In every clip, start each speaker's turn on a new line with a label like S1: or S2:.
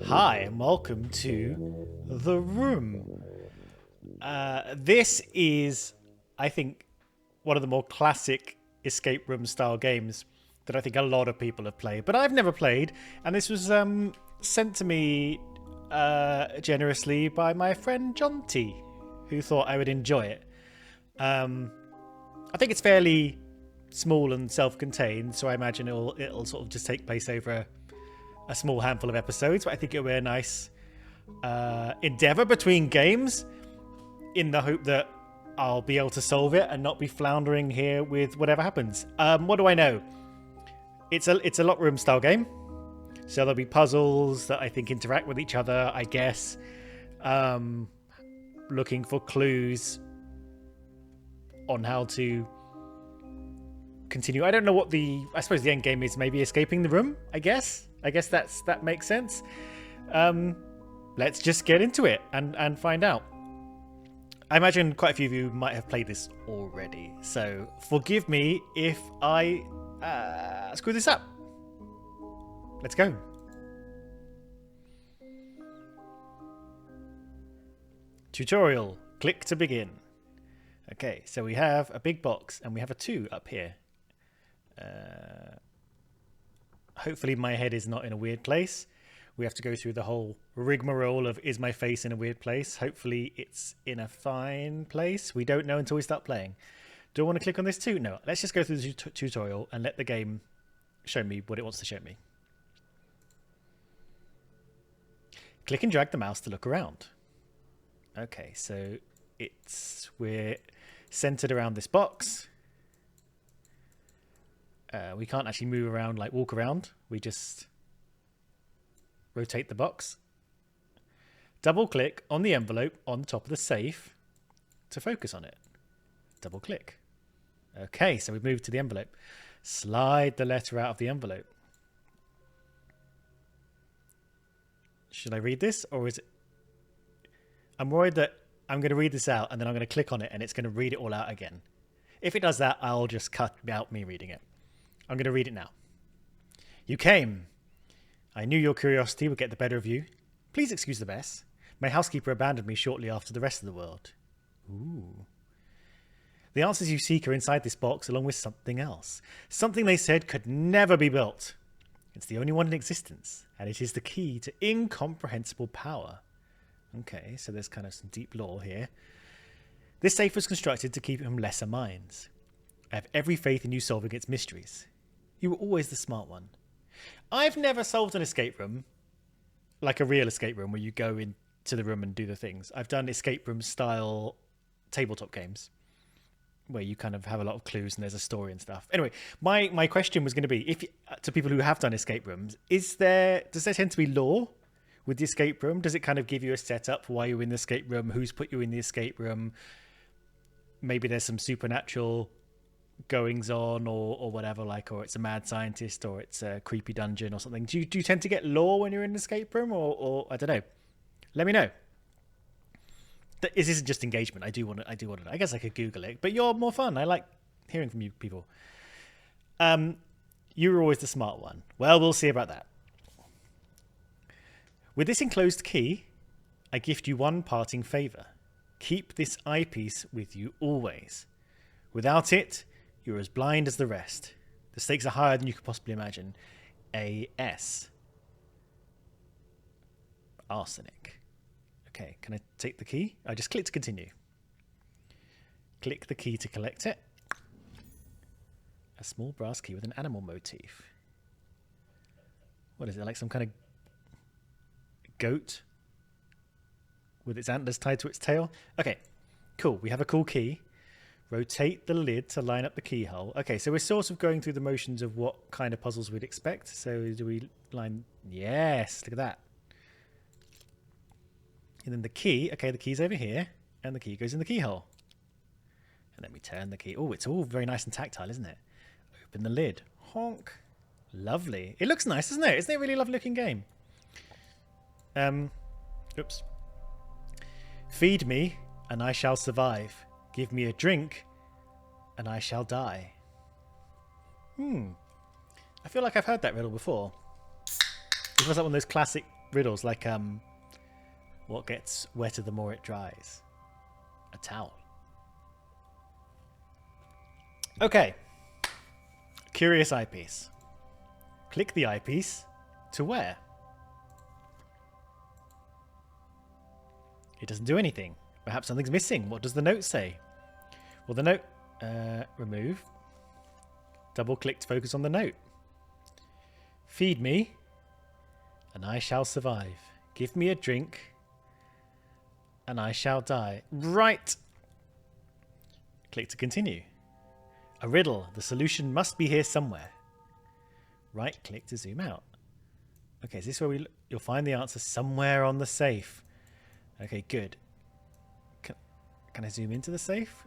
S1: Hi, and welcome to The Room. This is, I think, one of the more classic escape room style games that I think a lot of people have played, but I've never played, and this was sent to me generously by my friend John T, who thought I would enjoy it. I think it's fairly small and self-contained, so I imagine it'll sort of just take place over a small handful of episodes, but I think it'll be a nice endeavor between games in the hope that I'll be able to solve it and not be floundering here with whatever happens. What do I know? It's a lock room style game, so there'll be puzzles that I think interact with each other, I guess. Looking for clues on how to continue. I don't know what I suppose the end game is, maybe escaping the room, I guess that makes sense. Let's just get into it and find out. I imagine quite a few of you might have played this already, so forgive me if I screw this up. Let's go. Tutorial. Click to begin. Okay, so we have a big box and we have a 2 up here. Hopefully my head is not in a weird place. We have to go through the whole rigmarole of, is my face in a weird place? Hopefully it's in a fine place. We don't know until we start playing. Do I want to click on this too? No, let's just go through the tutorial and let the game show me what it wants to show me. Click and drag the mouse to look around. Okay, so we're centered around this box. We can't actually move around, like walk around. We just rotate the box. Double click on the envelope on the top of the safe to focus on it. Double click. Okay, so we've moved to the envelope. Slide the letter out of the envelope. Should I read this, or is it... I'm worried that I'm going to read this out and then I'm going to click on it and it's going to read it all out again. If it does that, I'll just cut out me reading it. I'm going to read it now. You came. I knew your curiosity would get the better of you. Please excuse the mess. My housekeeper abandoned me shortly after the rest of the world. Ooh. The answers you seek are inside this box along with something else. Something they said could never be built. It's the only one in existence, and it is the key to incomprehensible power. Okay, so there's kind of some deep lore here. This safe was constructed to keep it from lesser minds. I have every faith in you solving its mysteries. You were always the smart one. I've never solved an escape room, like a real escape room where you go into the room and do the things. I've done escape room style tabletop games where you kind of have a lot of clues and there's a story and stuff. Anyway, my question was going to be, to people who have done escape rooms, does there tend to be lore with the escape room? Does it kind of give you a setup for why you're in the escape room, who's put you in the escape room? Maybe there's some supernatural goings on or whatever, like, or it's a mad scientist or it's a creepy dungeon or something. Do you tend to get lore when you're in an escape room, or I don't know? Let me know. This isn't just engagement. I do want to know. I guess I could Google it, but you're more fun. I like hearing from you people. You were always the smart one. Well, we'll see about that. With this enclosed key, I gift you one parting favour. Keep this eyepiece with you always. Without it, you're as blind as the rest. The stakes are higher than you could possibly imagine. A.S. Arsenic. Okay, can I take the key? I just click to continue. Click the key to collect it. A small brass key with an animal motif. What is it, like some kind of goat with its antlers tied to its tail? Okay, cool. We have a cool key. Rotate the lid to line up the keyhole. Okay, so we're sort of going through the motions of what kind of puzzles we'd expect. So do we line... Yes, look at that. And then the key... Okay, the key's over here. And the key goes in the keyhole. And then we turn the key. Oh, it's all very nice and tactile, isn't it? Open the lid. Honk. Lovely. It looks nice, doesn't it? Isn't it a really lovely looking game? Oops. Feed me, and I shall survive. Give me a drink, and I shall die. I feel like I've heard that riddle before. It was like one of those classic riddles, like what gets wetter the more it dries? A towel. Okay. Curious eyepiece. Click the eyepiece to where? It doesn't do anything. Perhaps something's missing. What does the note say? Well, the note... remove. Double click to focus on the note. Feed me, and I shall survive. Give me a drink, and I shall die. Right. Click to continue. A riddle. The solution must be here somewhere. Right click to zoom out. Okay, is this where you'll find the answer somewhere on the safe? Okay, good. Can I zoom into the safe?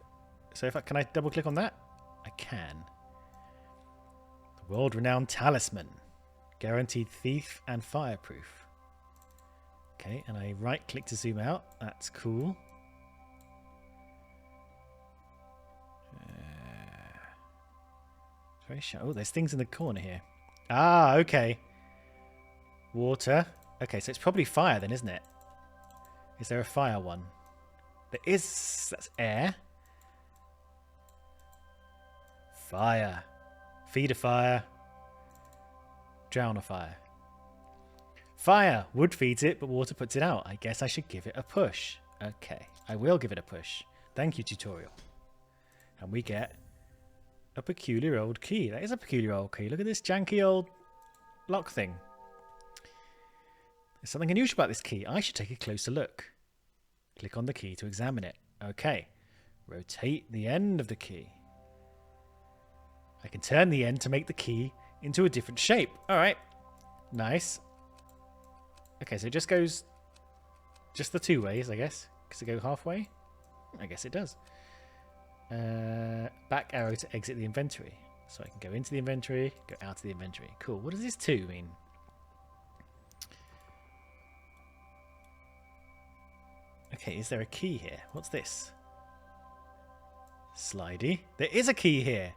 S1: So can I double click on that? I can. The world-renowned talisman. Guaranteed thief and fireproof. Okay, and I right click to zoom out. That's cool. It's very shallow. Oh, there's things in the corner here. Ah, okay. Water. Okay, so it's probably fire then, isn't it? Is there a fire one? There is. That's air. Fire. Feed a fire. Drown a fire. Fire. Wood feeds it, but water puts it out. I guess I should give it a push. Okay, I will give it a push. Thank you, tutorial. And we get a peculiar old key. That is a peculiar old key. Look at this janky old lock thing. There's something unusual about this key. I should take a closer look. Click on the key to examine it. Okay. Rotate the end of the key. I can turn the end to make the key into a different shape. Alright. Nice. Okay, so it just goes just the two ways, I guess. Does it go halfway? I guess it does. Back arrow to exit the inventory. So I can go into the inventory, go out of the inventory. Cool. What does this 2 mean? Okay, is there a key here? What's this? Slidey. There is a key here.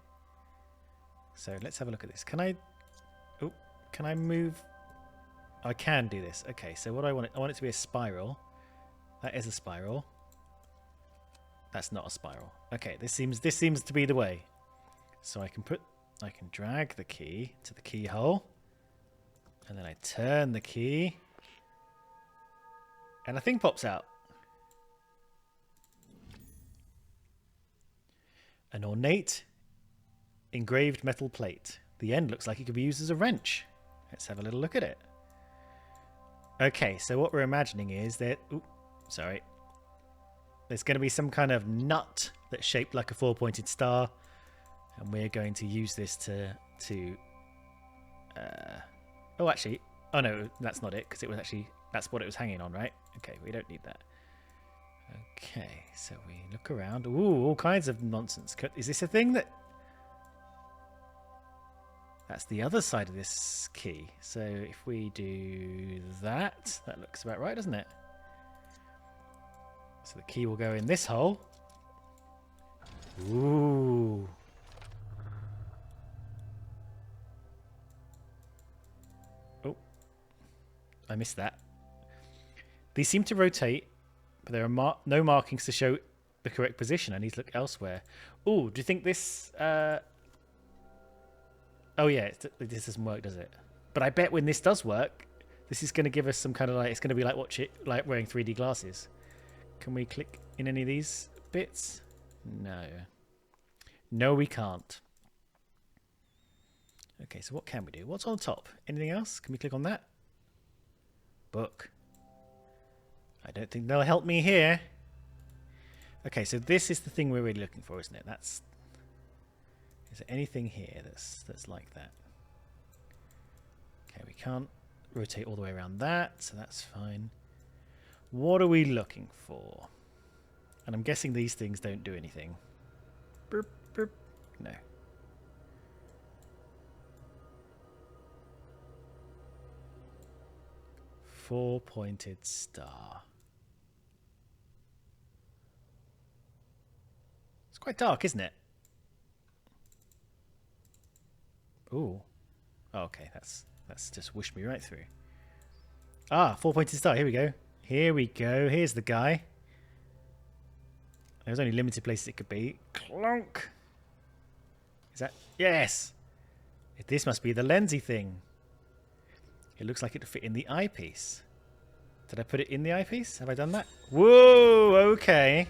S1: So let's have a look at this. Can I... Oh, can I move... Oh, I can do this. Okay, so what do I want? I want it to be a spiral. That is a spiral. That's not a spiral. Okay, this seems to be the way. So I can drag the key to the keyhole. And then I turn the key. And a thing pops out. An ornate engraved metal plate. The end looks like it could be used as a wrench. Let's have a little look at it. Okay, so what we're imagining is that... Oops, sorry. There's going to be some kind of nut that's shaped like a 4-pointed star. And we're going to use this to oh, actually... Oh, no, that's not it, because it was actually... That's what it was hanging on, right? Okay, we don't need that. Okay, so we look around. Ooh, all kinds of nonsense. Is this a thing that... That's the other side of this key. So if we do that, that looks about right, doesn't it? So the key will go in this hole. Ooh. Oh. I missed that. These seem to rotate, but there are no markings to show the correct position. I need to look elsewhere. Oh, do you think this... Oh yeah, this doesn't work, does it? But I bet when this does work, this is going to give us some kind of like... It's going to be like like wearing 3D glasses. Can we click in any of these bits? No. No, we can't. Okay, so what can we do? What's on top? Anything else? Can we click on that? Book. I don't think they'll help me here. Okay, so this is the thing we're really looking for, isn't it? That's... Is there anything here that's like that? Okay, we can't rotate all the way around that, so that's fine. What are we looking for? And I'm guessing these things don't do anything. Burp, burp. No. Four-pointed star. It's quite dark, isn't it? Ooh. Oh, okay, that's just whooshed me right through. Ah, 4-pointed star. Here we go. Here we go. Here's the guy. There's only limited places it could be. Clonk. Is that? Yes. This must be the lensy thing. It looks like it would fit in the eyepiece. Did I put it in the eyepiece? Have I done that? Whoa, okay.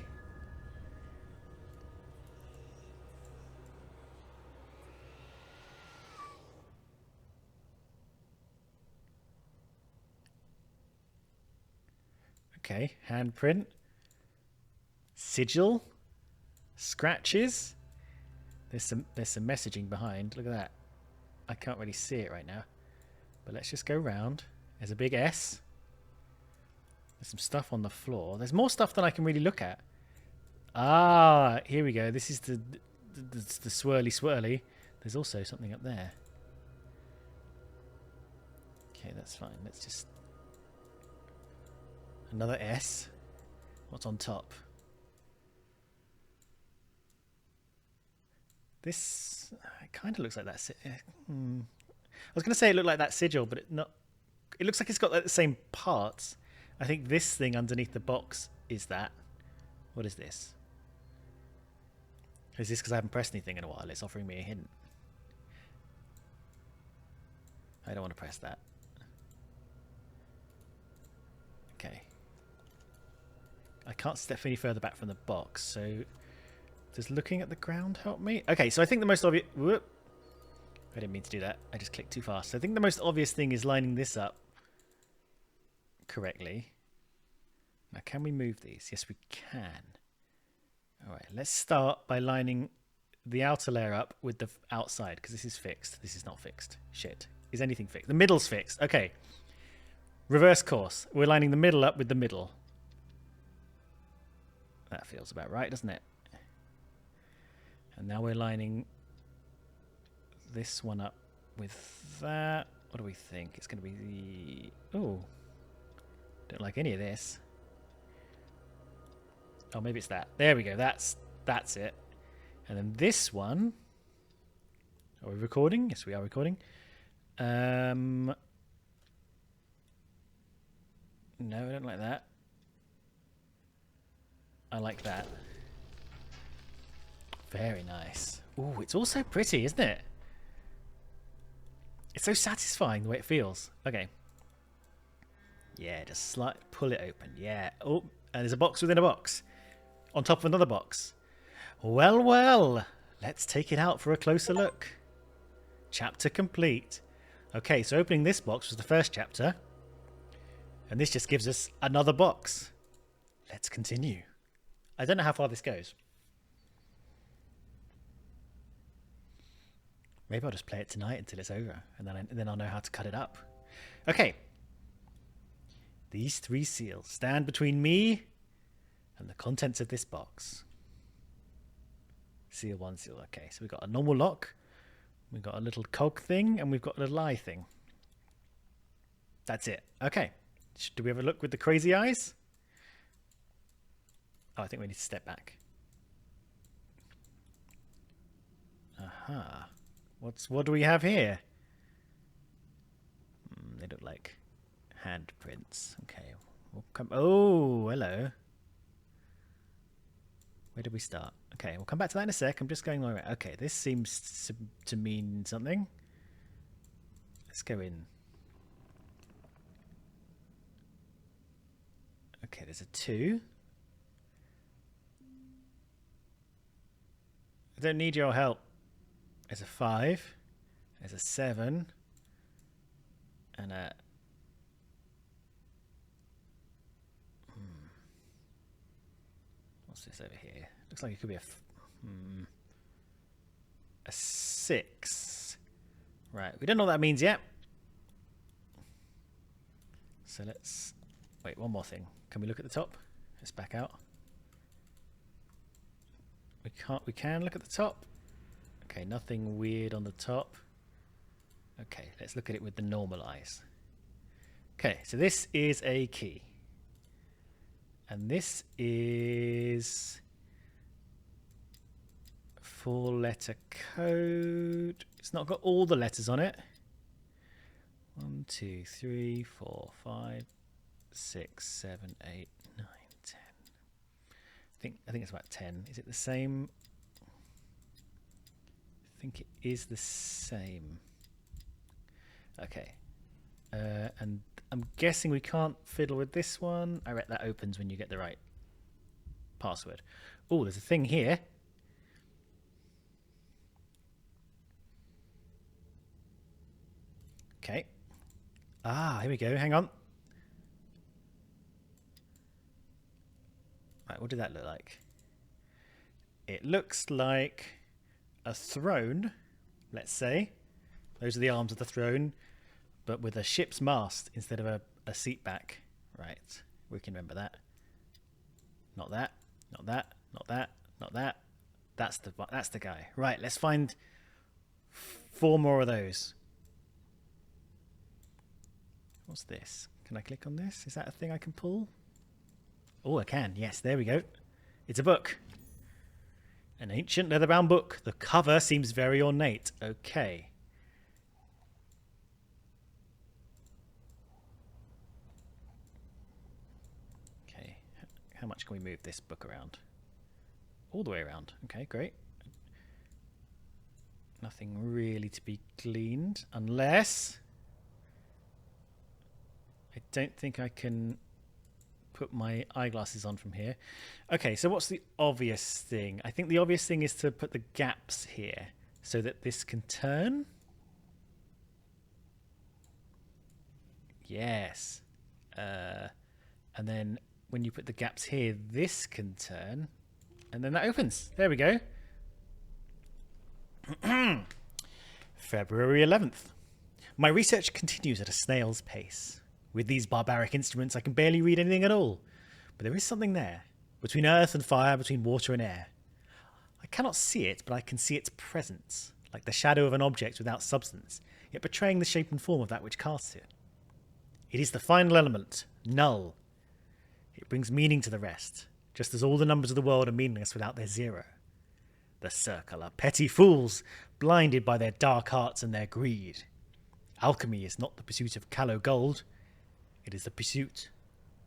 S1: Okay, handprint. Sigil. Scratches. There's some messaging behind. Look at that. I can't really see it right now. But let's just go round. There's a big S. There's some stuff on the floor. There's more stuff than I can really look at. Ah, here we go. This is the swirly swirly. There's also something up there. Okay, that's fine. Let's just... Another S. What's on top? This... It kind of looks like that... I was going to say it looked like that sigil, but it looks like it's got like the same parts. I think this thing underneath the box is that. What is this? Is this because I haven't pressed anything in a while? It's offering me a hint. I don't want to press that. Okay. I can't step any further back from the box, so does looking at the ground help me? Okay, so I think the most obvious... Whoop. I didn't mean to do that. I just clicked too fast. So I think the most obvious thing is lining this up correctly. Now, can we move these? Yes, we can. All right, let's start by lining the outer layer up with the outside, because this is fixed. This is not fixed. Shit. Is anything fixed? The middle's fixed. Okay. Reverse course. We're lining the middle up with the middle. That feels about right, doesn't it? And now we're lining this one up with that. What do we think? It's going to be the... Oh. Don't like any of this. Oh, maybe it's that. There we go. That's it. And then this one... Are we recording? Yes, we are recording. No, I don't like that. I like that. Very nice. Ooh, it's all so pretty, isn't it? It's so satisfying the way it feels. Okay. Yeah, just pull it open. Yeah. Oh, and there's a box within a box. On top of another box. Well, well. Let's take it out for a closer look. Chapter complete. Okay, so opening this box was the first chapter. And this just gives us another box. Let's continue. I don't know how far this goes. Maybe I'll just play it tonight until it's over, and then I'll know how to cut it up. Okay. These 3 seals stand between me and the contents of this box. Seal 1, seal. Okay, so we've got a normal lock, we've got a little cog thing, and we've got a little eye thing. That's it. Okay. Do we have a look with the crazy eyes? Oh, I think we need to step back. Aha. What do we have here? They look like handprints. Okay. We'll come. Oh, hello. Where did we start? Okay, we'll come back to that in a sec. I'm just going my way. Okay, this seems to mean something. Let's go in. Okay, there's a 2. I don't need your help. There's a 5. There's a 7. And a... What's this over here? Looks like it could be a 6. Right, we don't know what that means yet. So let's... Wait, one more thing. Can we look at the top? Let's back out. We can't. We can look at the top. Okay, nothing weird on the top. Okay, let's look at it with the normal eyes. Okay, so this is a key. And this is 4-letter code. It's not got all the letters on it. 1, 2, 3, 4, 5, 6, 7, 8, 9, 10. I think it's about 10. Is it the same? I think it is the same. Okay. And I'm guessing we can't fiddle with this one. I bet that opens when you get the right password. Oh, there's a thing here. Okay. Ah, here we go. Hang on. Right, what did that look like? It looks like a throne, let's say. Those are the arms of the throne, but with a ship's mast instead of a seat back. Right, we can remember that. Not that, not that, not that, not that. That's the guy. Right, let's find 4 more of those. What's this? Can I click on this? Is that a thing I can pull? Oh, I can. Yes, there we go. It's a book. An ancient leather-bound book. The cover seems very ornate. Okay. Okay. How much can we move this book around? All the way around. Okay, great. Nothing really to be gleaned, unless... I don't think I can put my eyeglasses on from here. Okay, so what's the obvious thing? I think the obvious thing is to put the gaps here so that this can turn. Yes. And then when you put the gaps here, this can turn. And then that opens. There we go. February 11th. My research continues at a snail's pace. With these barbaric instruments, I can barely read anything at all. But there is something there, between earth and fire, between water and air. I cannot see it, but I can see its presence, like the shadow of an object without substance, yet betraying the shape and form of that which casts it. It is the final element, null. It brings meaning to the rest, just as all the numbers of the world are meaningless without their zero. The circle are petty fools, blinded by their dark hearts and their greed. Alchemy is not the pursuit of callow gold. It is the pursuit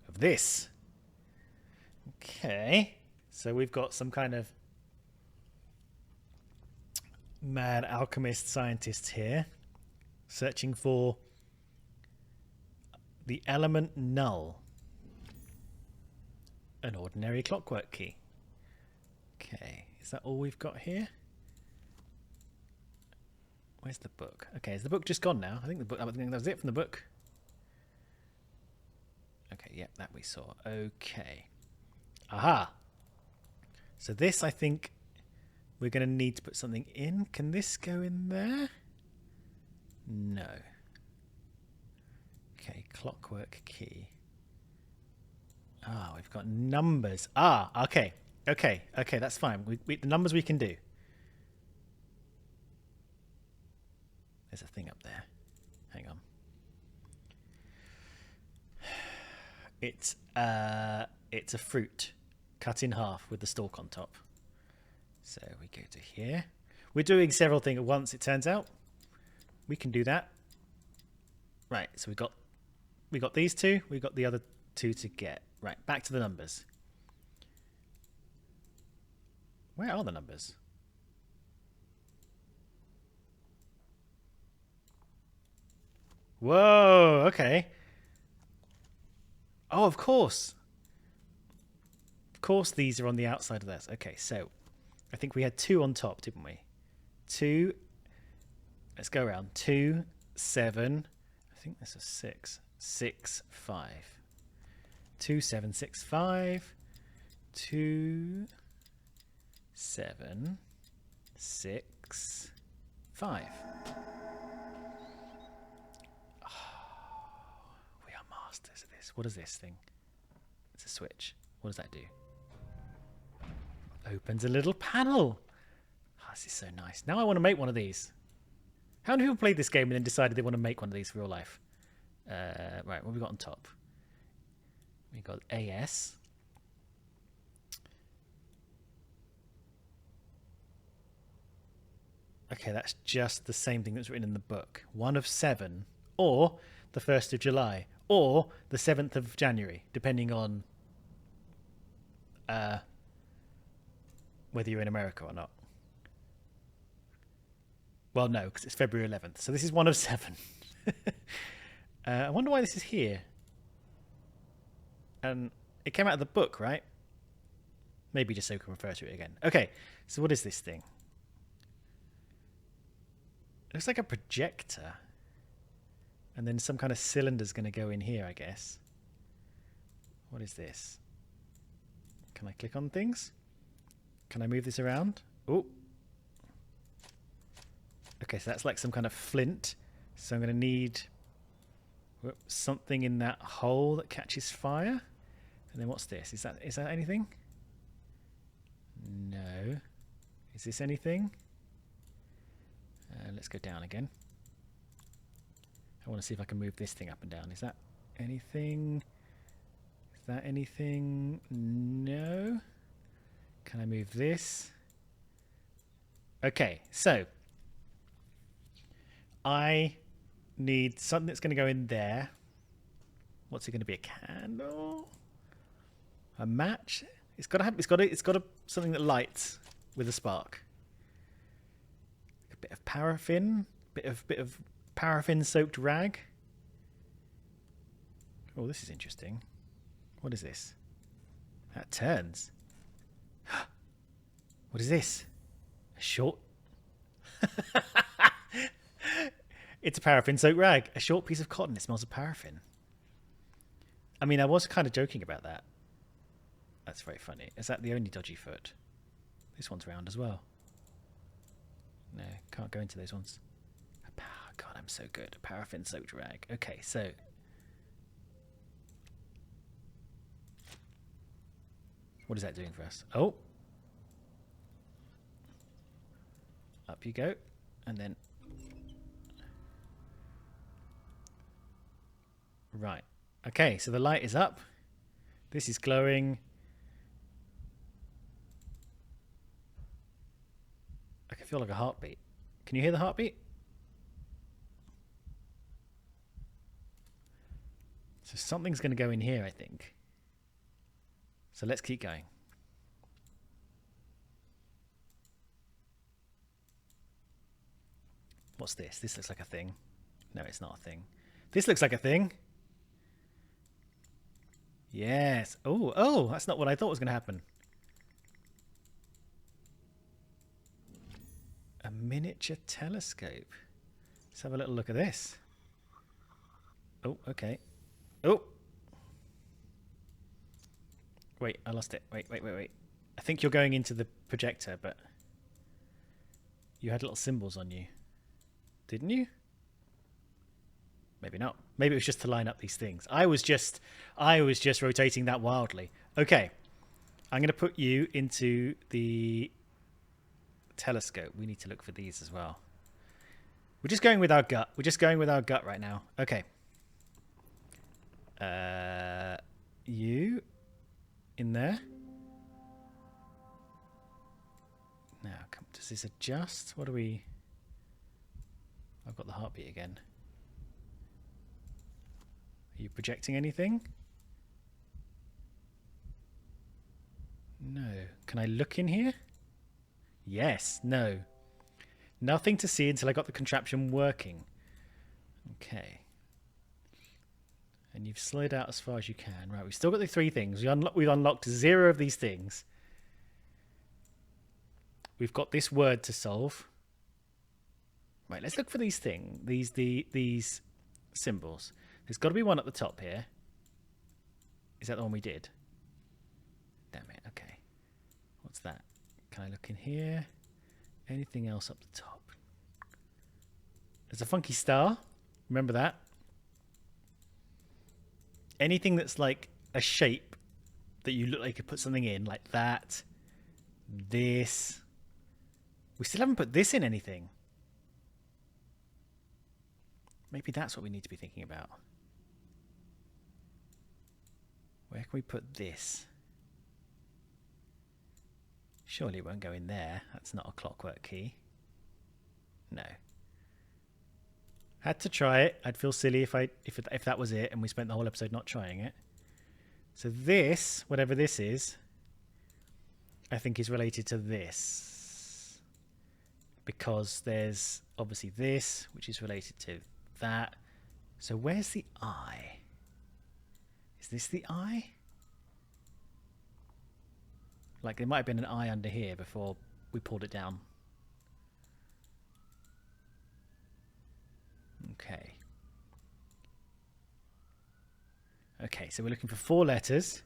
S1: of this. Okay. So we've got some kind of mad alchemist scientist here searching for the element null. An ordinary clockwork key. Okay. Is that all we've got here? Where's the book? Okay, is the book just gone now? I think that was it from the book. Okay, yep, that we saw. Okay. Aha! So this, I think, we're going to need to put something in. Can this go in there? No. Okay, clockwork key. Ah, we've got numbers. Ah, okay. Okay, that's fine. The numbers we can do. There's a thing up there. Hang on. It's a fruit cut in half with the stalk on top. So we go to here. We're doing several things at once, it turns out. We can do that. Right, so we got these two, we got the other two to get. Right, back to the numbers. Where are the numbers? Whoa, okay. Oh, of course. Of course these are on the outside of this. Okay, so I think we had 2 on top, didn't we? 2. Let's go around. 2, 7. I think this is 6. 6, 5. 2, 7, 6, 5. 2, 7, 6, 5. What is this thing? It's a switch. What does that do? Opens a little panel. Oh, this is so nice. Now I want to make one of these. How many people played this game and then decided they want to make one of these for real life? Right, what have we got on top? We got AS. Okay, that's just the same thing that's written in the book. 1 of 7 or the 1st of July, or the 7th of January, depending on whether you're in America or not. Well, no, because it's February 11th. So this is one of 7. I wonder why this is here. And it came out of the book, right? Maybe just so we can refer to it again. Okay, so what is this thing? It looks like a projector. And then some kind of cylinder's going to go in here, I guess. What is this? Can I click on things? Can I move this around? Oh. Okay, so that's like some kind of flint. So I'm going to need something in that hole that catches fire. And then what's this? Is that anything? No. Is this anything? Let's go down again. I want to see if I can move this thing up and down. Is that anything? Is that anything? No. Can I move this? Okay, so I need something that's going to go in there. What's it going to be? A candle? A match? It's got to have. It's got something that lights with a spark. A bit of paraffin. Bit of paraffin-soaked rag. Oh, this is interesting. What is this? That turns. What is this? A short. It's a paraffin-soaked rag. A short piece of cotton. It smells of paraffin. I mean, I was kind of joking about that. That's very funny. Is that the only dodgy foot? This one's round as well. No, can't go into those ones. God, I'm so good. A paraffin-soaked rag. Okay, so what is that doing for us? Oh, up you go, and then right. Okay, so the light is up. This is glowing. I can feel like a heartbeat. Can you hear the heartbeat? So something's going to go in here, I think. So let's keep going. What's this? This looks like a thing. No, it's not a thing. This looks like a thing. Yes. Oh, that's not what I thought was going to happen. A miniature telescope. Let's have a little look at this. Oh, okay. Oh. Wait, I lost it. Wait. I think you're going into the projector, but you had little symbols on you. Didn't you? Maybe not. Maybe it was just to line up these things. I was just rotating that wildly. Okay. I'm going to put you into the telescope. We need to look for these as well. We're just going with our gut. We're just going with our gut right now. Okay. You in there. Now, does this adjust? What do we... I've got the heartbeat again. Are you projecting anything? No. Can I look in here? Yes. No. Nothing to see until I got the contraption working. Okay. And you've slid out as far as you can. Right, we've still got the 3 things. We've unlocked 0 of these things. We've got this word to solve. Right, let's look for these things. These symbols. There's got to be one at the top here. Is that the one we did? Damn it, okay. What's that? Can I look in here? Anything else up the top? There's a funky star. Remember that? Anything that's like a shape that you look like you could put something in, like that. This. We still haven't put this in anything. Maybe that's what we need to be thinking about. Where can we put this? Surely it won't go in there. That's not a clockwork key. No. Had to try it. I'd feel silly if that was it and we spent the whole episode not trying it. So this, whatever this is, I think is related to this. Because there's obviously this, which is related to that. So where's the eye? Is this the eye? Like there might have been an eye under here before we pulled it down. Okay. Okay, so we're looking for 4 letters.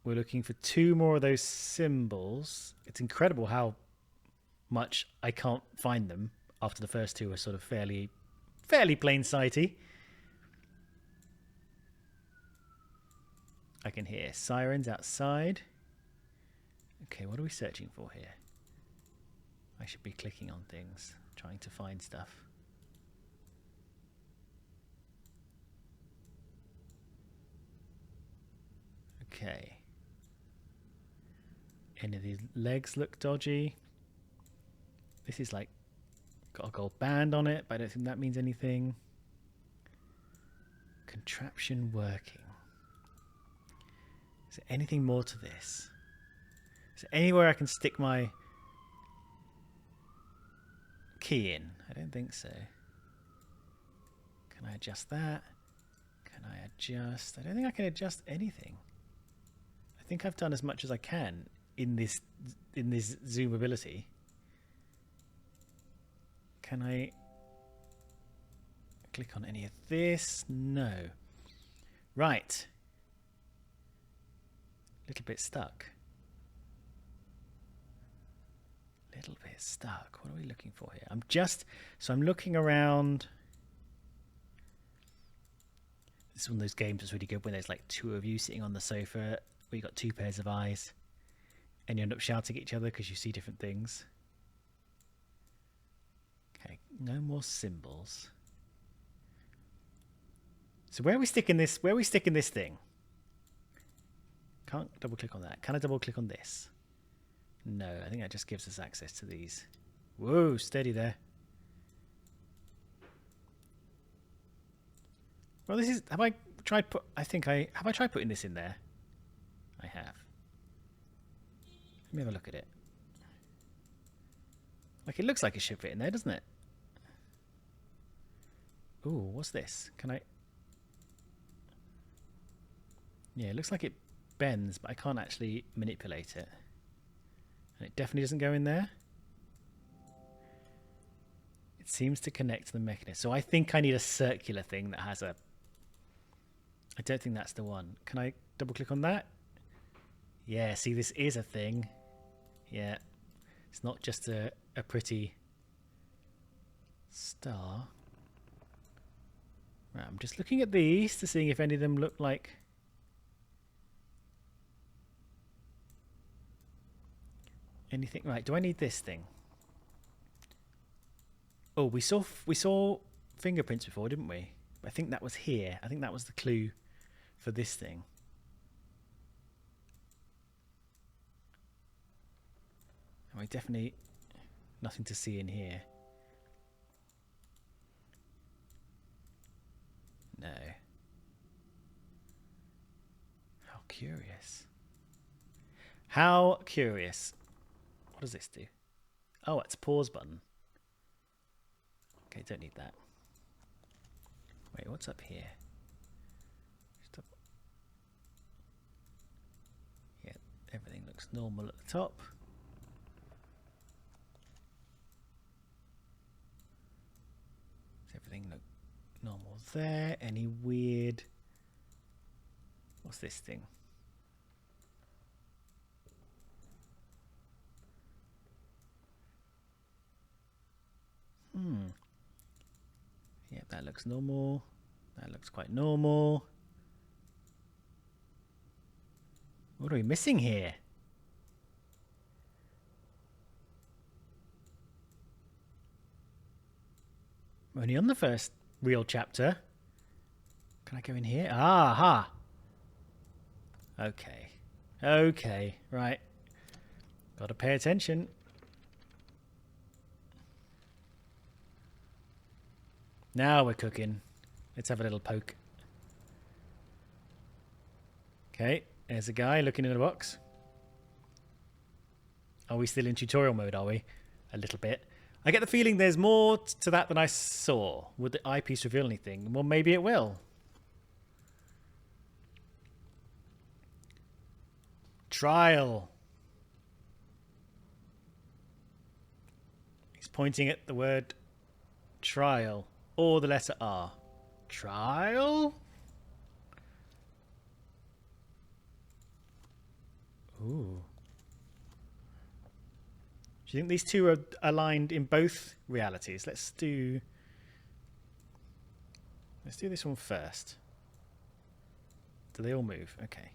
S1: We're looking for 2 more of those symbols. It's incredible how much I can't find them after the first 2 are sort of fairly plain sighty. I can hear sirens outside. Okay, what are we searching for here? I should be clicking on things, trying to find stuff. Okay. Any of these legs look dodgy. This is like got a gold band on it, but I don't think that means anything. Contraption working. Is there anything more to this? Is there anywhere I can stick my key in? I don't think so. Can I adjust that? Can I adjust? I don't think I can adjust anything. I think I've done as much as I can in this zoom ability. Can I click on any of this? No. Right. Little bit stuck. Little bit stuck. What are we looking for here? I'm looking around. This is one of those games that's really good when there's like 2 of you sitting on the sofa where you got 2 pairs of eyes and you end up shouting at each other because you see different things. Okay, no more symbols. So where are we sticking this? Where are we sticking this thing? Can't double click on that. Can I double click on this? No, I think that just gives us access to these. Whoa, steady there. Well, this is. Have I tried putting this in there? I have. Let me have a look at it. Like it looks like it should fit in there, doesn't it? Ooh, what's this? Can I? Yeah, it looks like it bends, but I can't actually manipulate it. And it definitely doesn't go in there. It seems to connect to the mechanism. So I think I need a circular thing that has a... I don't think that's the one. Can I double click on that? Yeah, see, this is a thing. Yeah. It's not just a pretty star. Right, I'm just looking at these to see if any of them look like... anything. Right, do I need this thing? Oh, we saw fingerprints before, didn't we? I think that was here. I think that was the clue for this thing. And we definitely nothing to see in here. No. How curious. How curious. What does this do? Oh, it's a pause button. Okay, don't need that. Wait, what's up here? Yeah, everything looks normal at the top. Does everything look normal there? Any weird... What's this thing? Yeah, that looks normal. That looks quite normal. What are we missing here? We're only on the first real chapter. Can I go in here? Aha! Okay. Okay, right. Gotta pay attention. Now we're cooking. Let's have a little poke. Okay, there's a guy looking in a box. Are we still in tutorial mode, are we? A little bit. I get the feeling there's more to that than I saw. Would the eyepiece reveal anything? Well, maybe it will. Trial. He's pointing at the word trial or the letter R. Trial? Ooh. Do you think these two are aligned in both realities? Let's do this one first. Do they all move? Okay.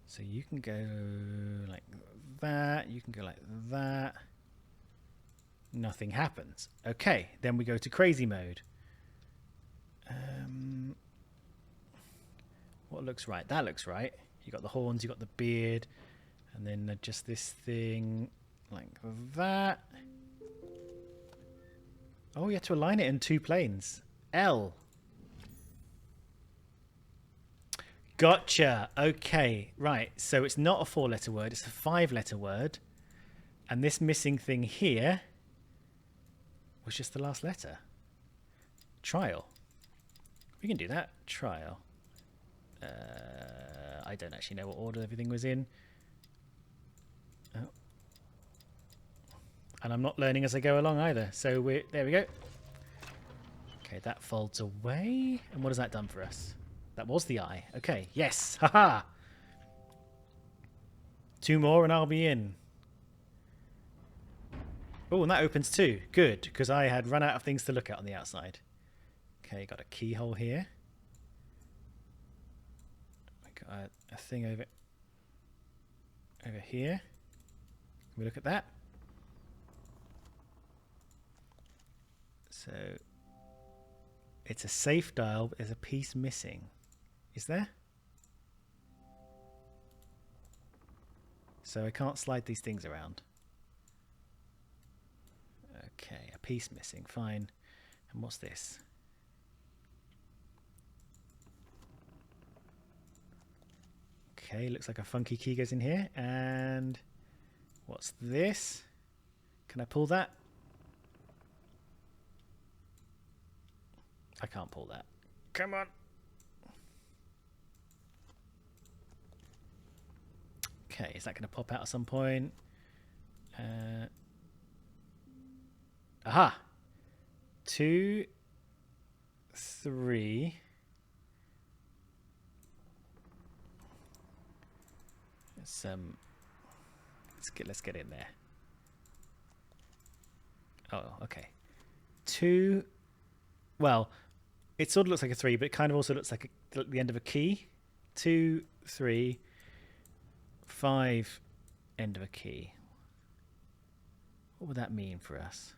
S1: So you can go like that. You can go like that. Nothing happens. Okay. Then we go to crazy mode. What looks right? That looks right. You got the horns. You got the beard, and then just this thing like that. Oh, you have to align it in two planes. L. Gotcha. Okay, right. So it's not a 4-letter word. It's a 5-letter word. And this missing thing here was just the last letter. Trial. We can do that. Trial. I don't actually know what order everything was in. Oh. And I'm not learning as I go along either. So there we go. Okay, that folds away. And what has that done for us? That was the eye. Okay, yes. Haha. 2 more and I'll be in. Oh, and that opens too. Good, because I had run out of things to look at on the outside. Okay, got a keyhole here. I got a thing over here. Can we look at that? So it's a safe dial, but there's a piece missing. Is there? So I can't slide these things around. Okay, a piece missing. Fine. And what's this? Okay, looks like a funky key goes in here. And what's this? Can I pull that? I can't pull that. Come on. Okay, is that going to pop out at some point? Aha! 2, 3. Let's get in there. Oh, okay. 2. Well, it sort of looks like a 3, but it kind of also looks like the end of a key. 2, 3, 5, end of a key. What would that mean for us?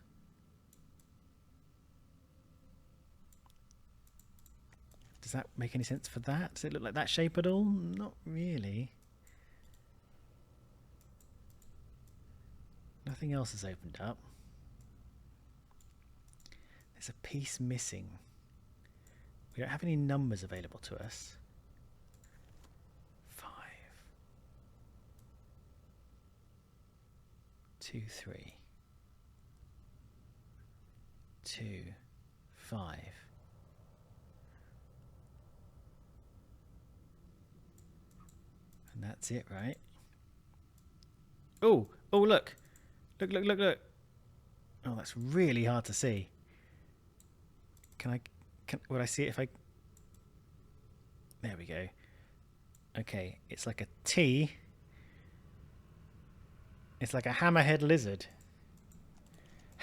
S1: Does that make any sense for that? Does it look like that shape at all? Not really. Nothing else has opened up. There's a piece missing. We don't have any numbers available to us. 5, 2, 3, 2, 5. And that's it, right? Oh, oh, look. Look, look, look, look. Oh, that's really hard to see. Would I see it if I... There we go. Okay, it's like a T. It's like a hammerhead lizard.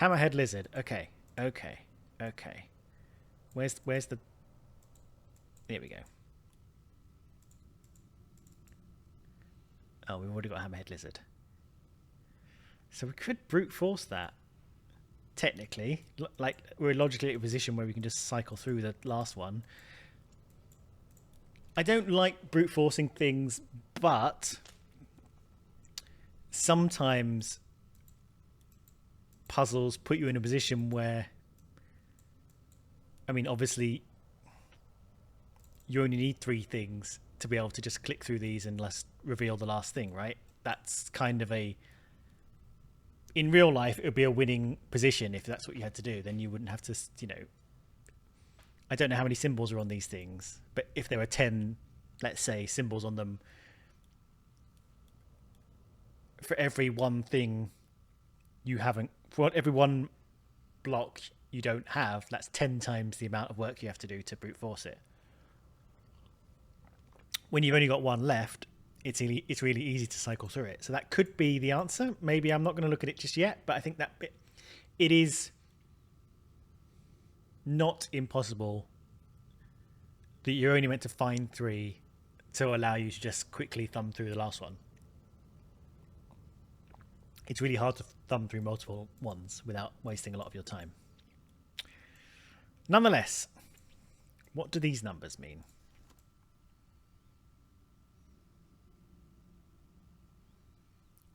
S1: Hammerhead lizard. Okay, okay, okay. Where's the... There we go. Oh, we've already got a hammerhead lizard. So we could brute force that. Technically, like we're logically at a position where we can just cycle through the last one. I don't like brute forcing things, but sometimes puzzles put you in a position where I mean, obviously, you only need 3 things to be able to just click through these and reveal the last thing, right? That's kind of a... In real life, it would be a winning position if that's what you had to do. Then you wouldn't have to, you know... I don't know how many symbols are on these things, but if there were 10, let's say, symbols on them, for every one thing you haven't... For every one block you don't have, that's 10 times the amount of work you have to do to brute force it. When you've only got one left, it's really easy to cycle through it. So that could be the answer. Maybe I'm not going to look at it just yet, but I think that it is not impossible that you're only meant to find 3 to allow you to just quickly thumb through the last one. It's really hard to thumb through multiple ones without wasting a lot of your time. Nonetheless, what do these numbers mean?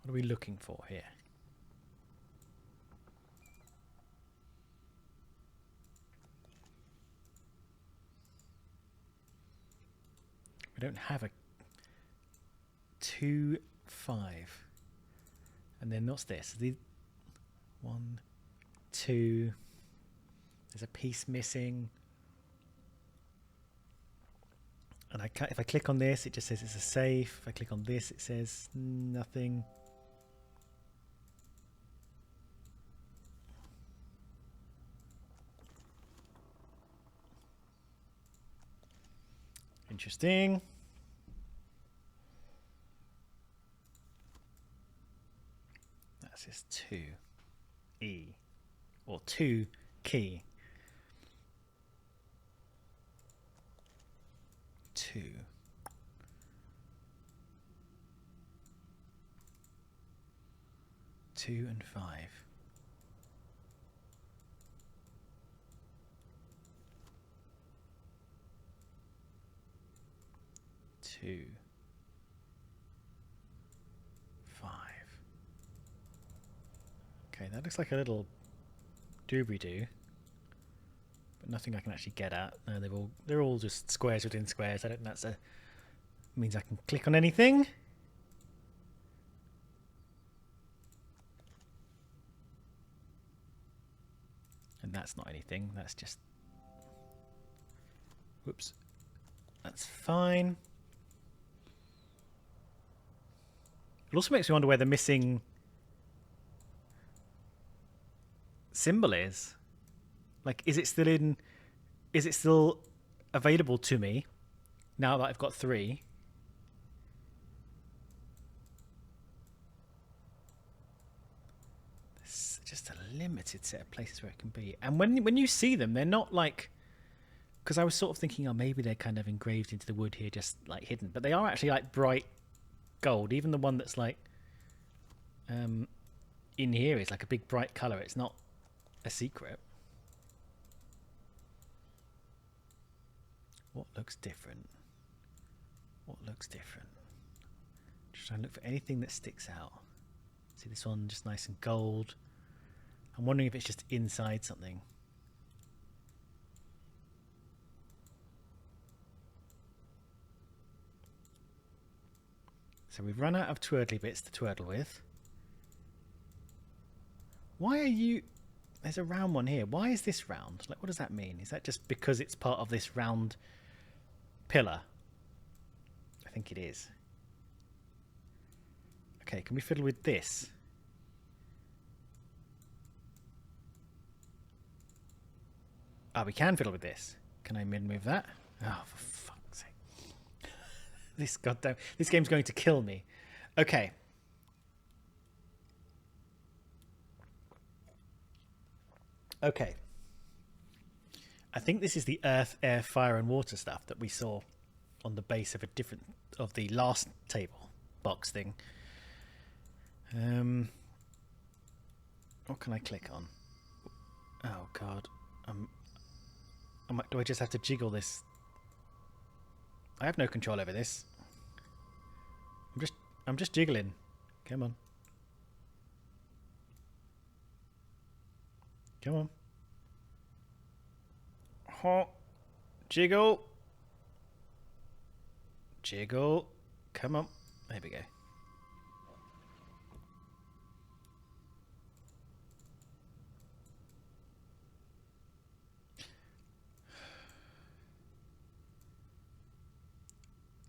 S1: What are we looking for here? We don't have a 2, 5. And then what's this? The 1, 2. There's a piece missing. And if I click on this, it just says it's a safe. If I click on this, it says nothing. Interesting. That says 2 E or 2 key. 2. Two and 5. 2, 5. Okay, that looks like a little doobly-doo, but nothing I can actually get at. No, they're all just squares within squares. I don't think that means I can click on anything. And that's not anything. That's just... Whoops. That's fine. It also makes me wonder where the missing symbol is. Like, is it still available to me now that I've got 3? There's just a limited set of places where it can be. And when you see them, they're not like... Because I was sort of thinking, oh, maybe they're kind of engraved into the wood here, just like hidden. But they are actually like bright gold. Even the one that's like in here is like a big bright colour. It's not a secret. What looks different? What looks different? Just trying to look for anything that sticks out. See this one just nice and gold. I'm wondering if it's just inside something. So we've run out of twirly bits to twirl with. Why are you... There's a round one here. Why is this round? Like, what does that mean? Is that just because it's part of this round pillar? I think it is. Okay, can we fiddle with this? Ah, we can fiddle with this. Can I move that? Oh, for fuck's sake. This game's going to kill me. Okay. Okay. I think this is the earth, air, fire and water stuff that we saw on the base of the last table box thing. What can I click on? Oh god. Do I just have to jiggle this? I have no control over this. I'm just jiggling. Come on. Come on. Oh, Oh. Jiggle. Jiggle. Come on. There we go.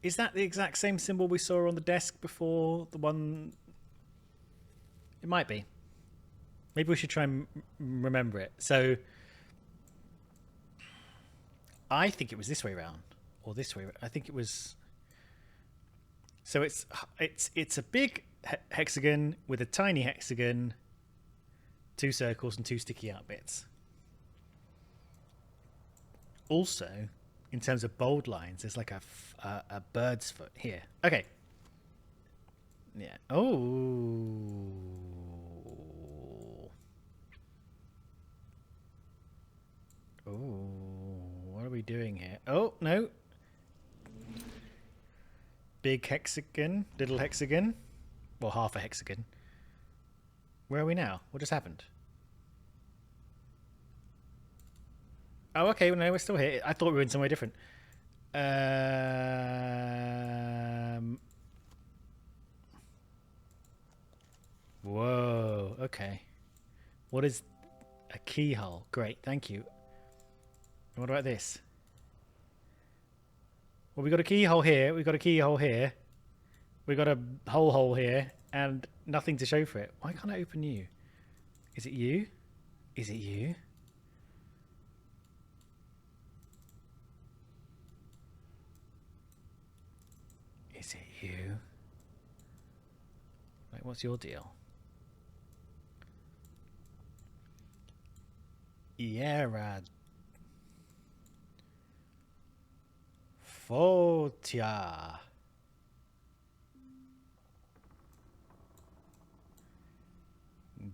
S1: Is that the exact same symbol we saw on the desk before the one? It might be. Maybe we should try and remember it. So I think it was this way around, or this way. I think it was. So it's a big hexagon with a tiny hexagon, 2 circles and 2 sticky out bits. Also, in terms of bold lines, there's like a bird's foot here. Okay. Yeah. Oh. Oh. What are we doing here? Oh, no. Big hexagon, little hexagon. Well, half a hexagon. Where are we now? What just happened? Oh, okay. Well, no, we're still here. I thought we were in somewhere different. Whoa. Okay. What is a keyhole? Great. Thank you. And what about this? Well, we got a keyhole here. We got a keyhole here. We got a hole here, and nothing to show for it. Why can't I open you? Is it you? Is it you? Is it you? Like, what's your deal? Yeah, Rad. Fotia.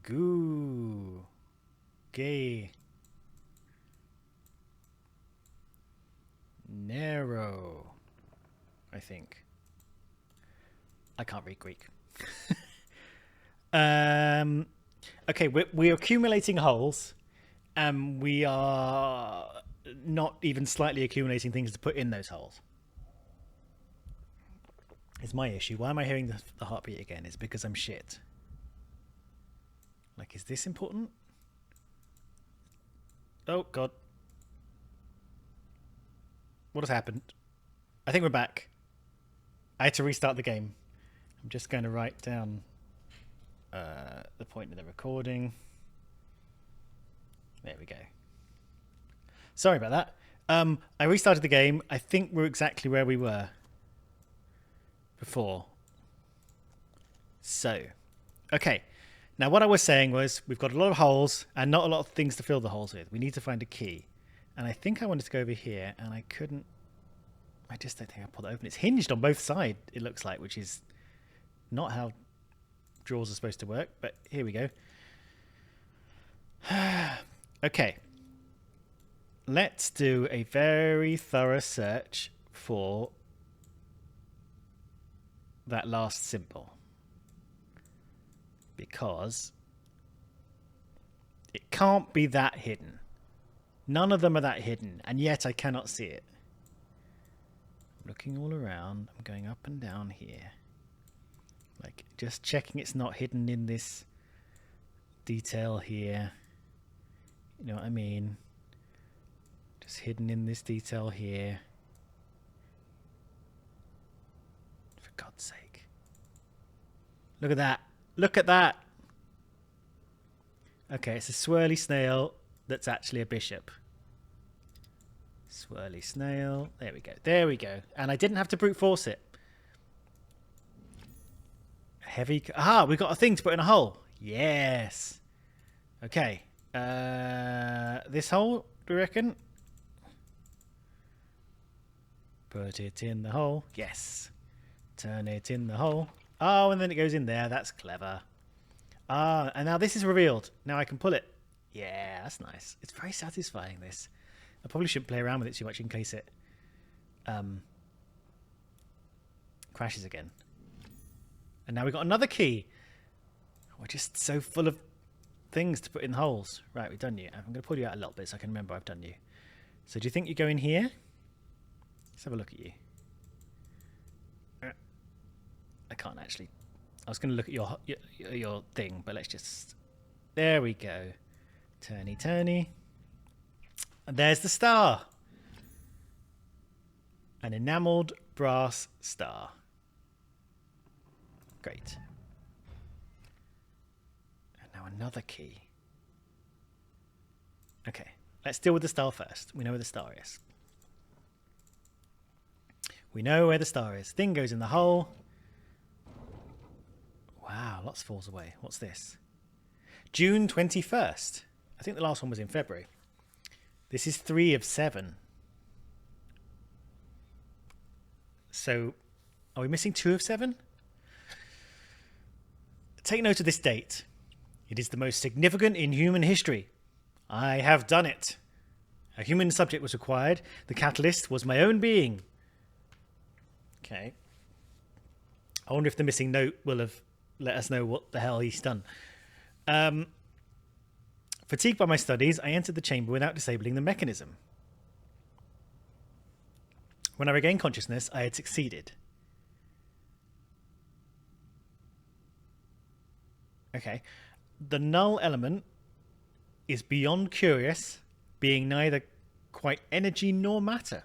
S1: Goo. Gay. Narrow. I think. I can't read Greek. Okay, we're accumulating holes, and we are not even slightly accumulating things to put in those holes. It's my issue. Why am I hearing the heartbeat again? It's because I'm shit. Like, is this important? Oh, God. What has happened? I think we're back. I had to restart the game. I'm just going to write down the point of the recording. There we go. Sorry about that. I restarted the game. I think we're exactly where we were before. So, okay. Now, what I was saying was we've got a lot of holes and not a lot of things to fill the holes with. We need to find a key. And I think I wanted to go over here, and I couldn't. I just don't think I pulled it open. It's hinged on both sides, it looks like, which is not how drawers are supposed to work. But here we go. Okay. Let's do a very thorough search for that last symbol. Because it can't be that hidden. None of them are that hidden, and yet I cannot see it. I'm looking all around. I'm going up and down here. Like, just checking it's not hidden in this detail here. You know what I mean? Just hidden in this detail here. For God's sake. Look at that. Look at that. Okay, it's a swirly snail that's actually a bishop. Swirly snail. There we go. There we go. And I didn't have to brute force it. Heavy. Aha, we got a thing to put in a hole. Yes. Okay. This hole, do you reckon? Put it in the hole. Yes. Turn it in the hole. Oh, and then it goes in there. That's clever. Ah, and now this is revealed. Now I can pull it. Yeah, that's nice. It's very satisfying, this. I probably shouldn't play around with it too much in case it crashes again. And now we've got another key. We're just so full of things to put in holes. Right, we've done you. I'm going to pull you out a little bit so I can remember I've done you. So do you think you go in here? Let's have a look at you. I can't actually. I was going to look at your thing, but let's just... There we go. Turny, turny. And there's the star. An enamelled brass star. Great. And now another key. Okay, let's deal with the star first. We know where the star is. We know where the star is. Thing goes in the hole. Wow, lots falls away. What's this? June 21st. I think the last one was in February. This is 3 of 7. So, are we missing 2 of 7? Take note of this date. It is the most significant in human history. I have done it. A human subject was required. The catalyst was my own being. Okay. I wonder if the missing note will have let us know what the hell he's done. Fatigued by my studies, I entered the chamber without disabling the mechanism. When I regained consciousness, I had succeeded. Okay. The null element is beyond curious, being neither quite energy nor matter.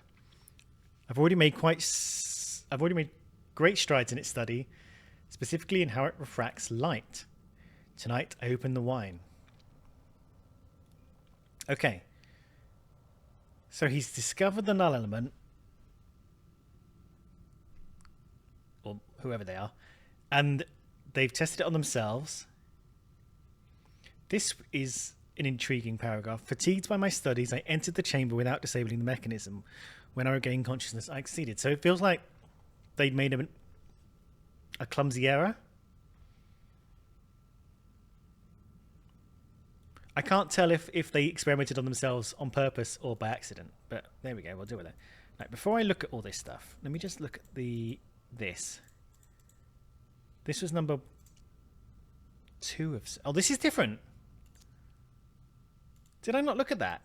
S1: I've already made great strides in its study, specifically in how it refracts light. Tonight, I open the wine. Okay. So he's discovered the null element, or whoever they are, and they've tested it on themselves. This is an intriguing paragraph. Fatigued by my studies, I entered the chamber without disabling the mechanism. When I regained consciousness, I succeeded. So it feels like they'd made a clumsy error. I can't tell if they experimented on themselves on purpose or by accident, but there we go. We'll deal with it. Right, before I look at all this stuff, let me just look at this. This was number 2 of... Oh, this is different. Did I not look at that?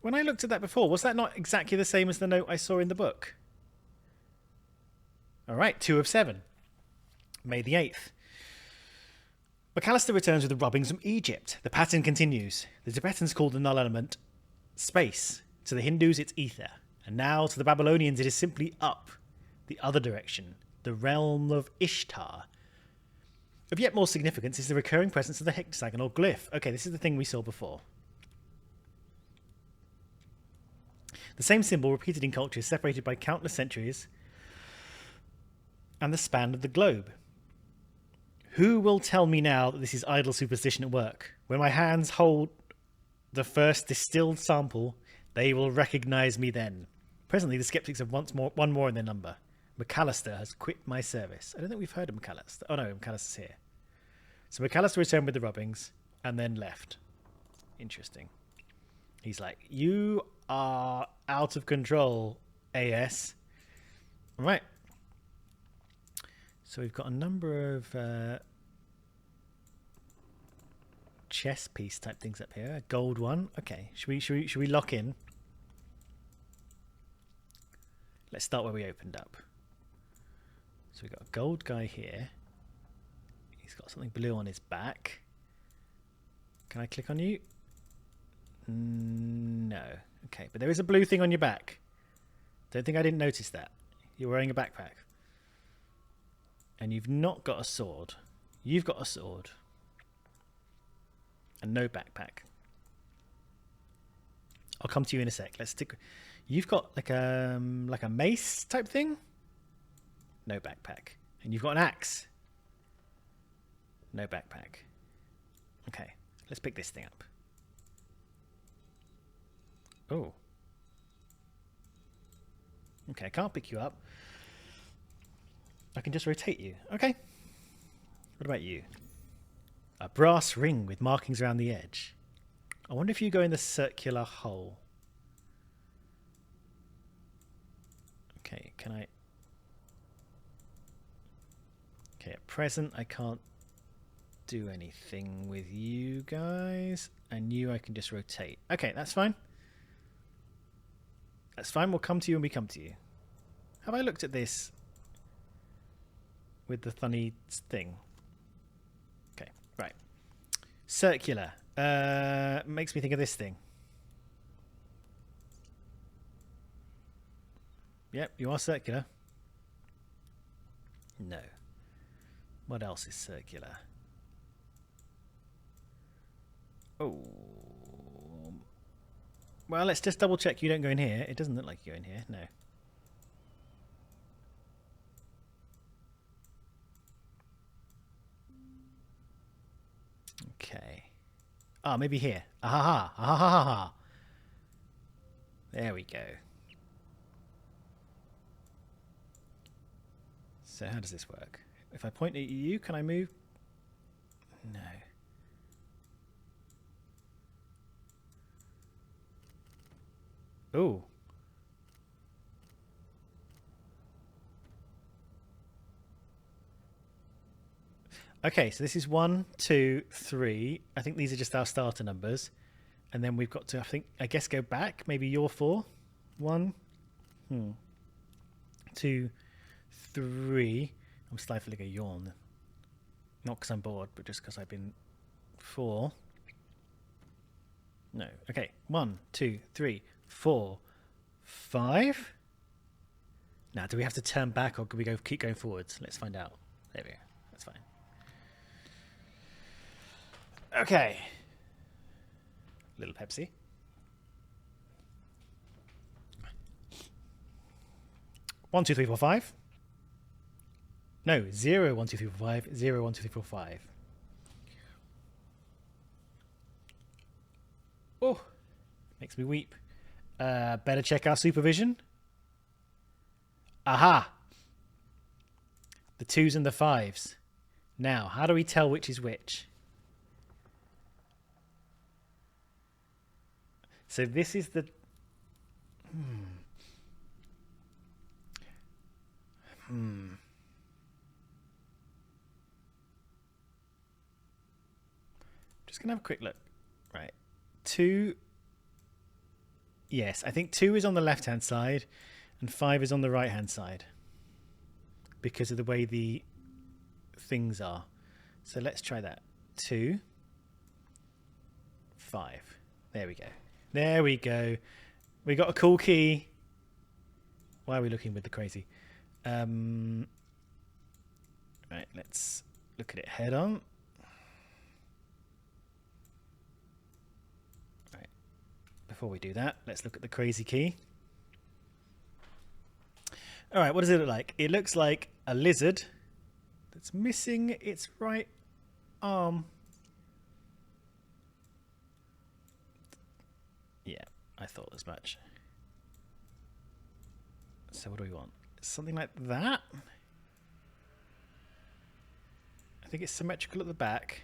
S1: When I looked at that before, was that not exactly the same as the note I saw in the book? All right, 2 of 7. May the 8th. McAllister returns with the rubbings from Egypt. The pattern continues. The Tibetans call the null element space. To the Hindus, it's ether. And now, to the Babylonians, it is simply up, the other direction, the realm of Ishtar. Of yet more significance is the recurring presence of the hexagonal glyph. Okay, this is the thing we saw before. The same symbol repeated in cultures separated by countless centuries and the span of the globe. Who will tell me now that this is idle superstition at work? When my hands hold the first distilled sample, they will recognize me then. Presently, the skeptics have one more in their number. McAllister has quit my service. I don't think we've heard of McAllister. Oh no, McAllister's here. So McAllister returned with the rubbings and then left. Interesting. He's like, you are out of control, AS. All right. So we've got a number of chess piece type things up here. A gold one. Okay. Should we lock in? Let's start where we opened up. So we've got a gold guy here. He's got something blue on his back. Can I click on you? No. Okay, but there is a blue thing on your back. Don't think I didn't notice that. You're wearing a backpack. And you've not got a sword. You've got a sword. And no backpack. I'll come to you in a sec. Let's stick. You've got like a mace type thing. No backpack. And you've got an axe. No backpack. Okay, let's pick this thing up. Oh. Okay, I can't pick you up. I can just rotate you. Okay. What about you? A brass ring with markings around the edge. I wonder if you go in the circular hole. Okay, can I... Okay, at present I can't do anything with you guys. And you I can just rotate. Okay, that's fine. That's fine. We'll come to you when we come to you. Have I looked at this with the funny thing? Okay, right. Circular. Makes me think of this thing. Yep, you are circular. No. What else is circular? Oh. Well, let's just double check you don't go in here. It doesn't look like you go in here. No. Okay. Ah, maybe here. Ahaha. Ahaha. There we go. So how does this work? If I point at you, can I move? No. Oh. Okay, so this is 1, 2, 3. I think these are just our starter numbers. And then we've got to, I guess, go back. Maybe you're 4. 1, 2, 3. I'm stifling a yawn. Not because I'm bored, but just because I've been 4. No. Okay. 1, 2, 3, 4, 5. Now, do we have to turn back or can we keep going forwards? Let's find out. There we go. That's fine. Okay. Little Pepsi. One, 2, 3, 4, 5. No, 0, 1, 2, 3, 4, 5. 0, 1, 2, 3, 4, 5. Oh, makes me weep. Better check our supervision. Aha! The 2s and the 5s. Now, how do we tell which is which? So this is the... Just going to have a quick look. Right. 2... Yes, I think 2 is on the left-hand side and 5 is on the right-hand side because of the way the things are. So let's try that. 2, 5. There we go. There we go. We got a cool key. Why are we looking with the crazy? Right, let's look at it head on. Right. Before we do that, let's look at the crazy key. All right, what does it look like? It looks like a lizard that's missing its right arm. Yeah, I thought as much. So what do we want? Something like that? I think it's symmetrical at the back.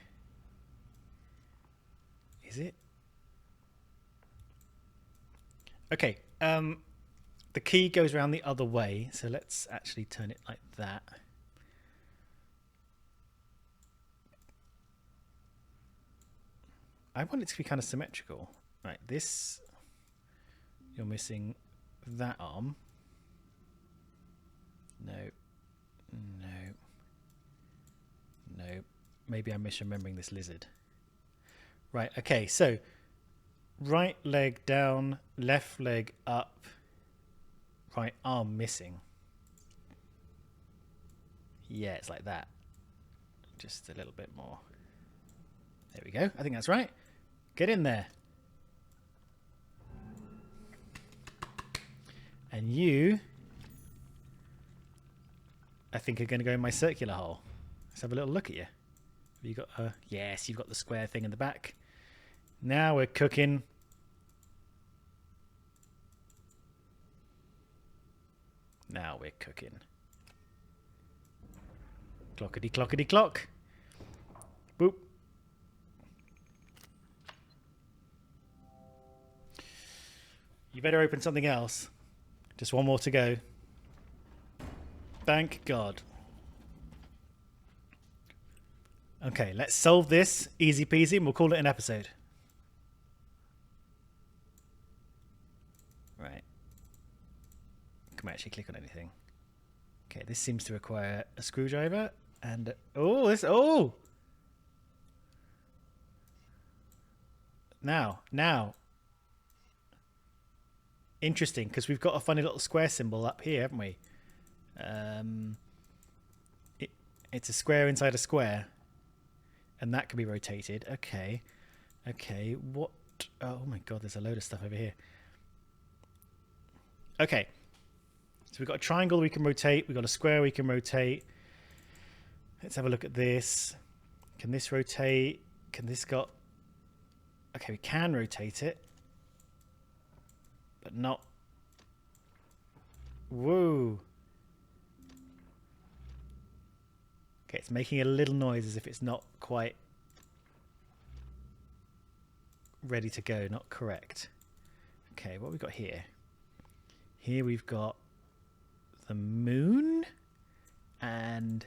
S1: Is it? Okay, the key goes around the other way, so let's actually turn it like that. I want it to be kind of symmetrical. Right, this, you're missing that arm. No, no, no. Maybe I'm misremembering this lizard. Right, okay, so right leg down, left leg up, right arm missing. Yeah, it's like that. Just a little bit more. There we go. I think that's right. Get in there. And you, I think, are going to go in my circular hole. Let's have a little look at you. Have you got a... Yes, you've got the square thing in the back. Now we're cooking. Now we're cooking. Clockety clockety clock. Boop. You better open something else. Just one more to go. Thank God. Okay, let's solve this. Easy peasy, and we'll call it an episode. Right. Can we actually click on anything? Okay, this seems to require a screwdriver and... Oh, this... Oh! Now. Interesting, because we've got a funny little square symbol up here, haven't we? It's a square inside a square. And that can be rotated. Okay. Okay, what... Oh my god, there's a load of stuff over here. Okay. So we've got a triangle we can rotate. We've got a square we can rotate. Let's have a look at this. Can this rotate? Can this got... Okay, we can rotate it. But not... Whoa. Okay, it's making a little noise as if it's not quite ready to go, not correct. Okay, what have we got here? Here we've got the moon and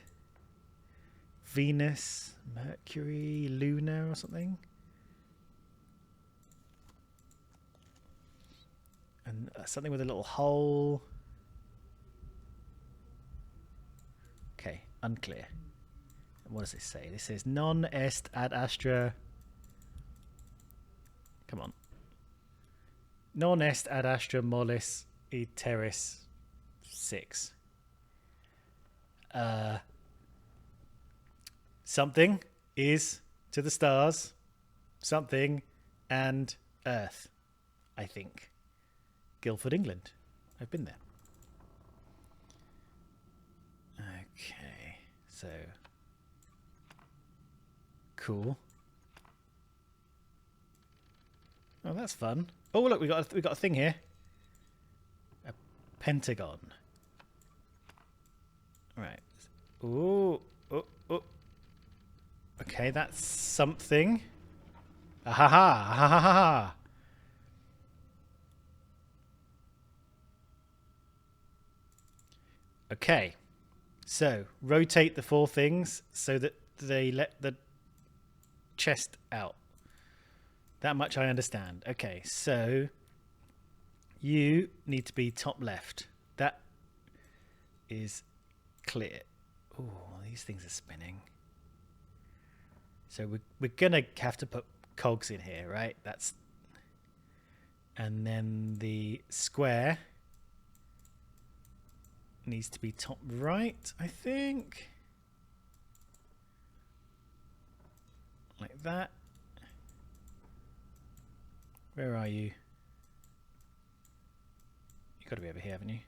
S1: Venus, Mercury, Luna or something. And something with a little hole. Okay, unclear. And what does this say? This says non est ad astra. Come on. Non est ad astra mollis iteris 6. Something is to the stars, something and Earth, I think. Guildford, England. I've been there. Okay, so cool. Oh, that's fun. Oh, look, we got a thing here. A pentagon. Right. Ooh. Oh, oh. Okay, that's something. Ah ha ha ha ha ha. Okay, so rotate the 4 things so that they let the chest out. That much I understand. Okay, so you need to be top left. That is clear. Oh, these things are spinning. So we're gonna have to put cogs in here, right? That's... And then the square needs to be top right, I think. Like that. Where are you? You've got to be over here, haven't you?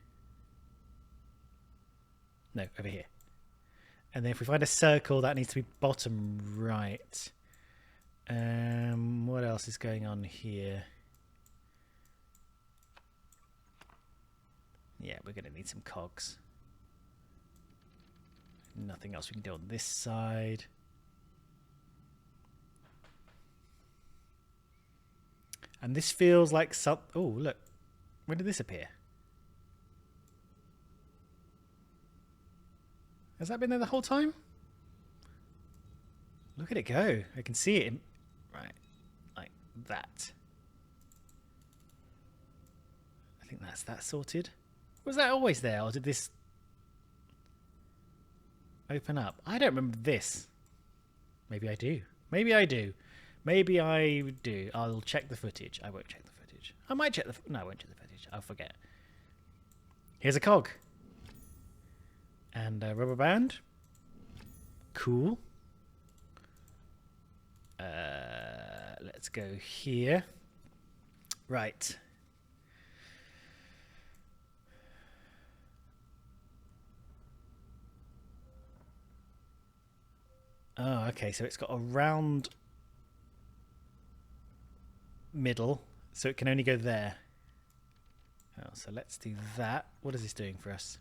S1: No, over here. And then if we find a circle, that needs to be bottom right. What else is going on here? Yeah, we're going to need some cogs. Nothing else we can do on this side. And this feels like some... Oh, look. When did this appear? Has that been there the whole time? Look at it go. I can see it in... Right. Like that. I think that's that sorted. Was that always there, or did this open up? I don't remember this. Maybe I do. Maybe I do. Maybe I do. I'll check the footage. I won't check the footage. I might check the... No, I won't check the footage. I'll forget. Here's a cog. And a rubber band. Cool. Let's go here. Right. Oh, okay. So it's got a round middle, so it can only go there. Oh, so let's do that. What is this doing for us?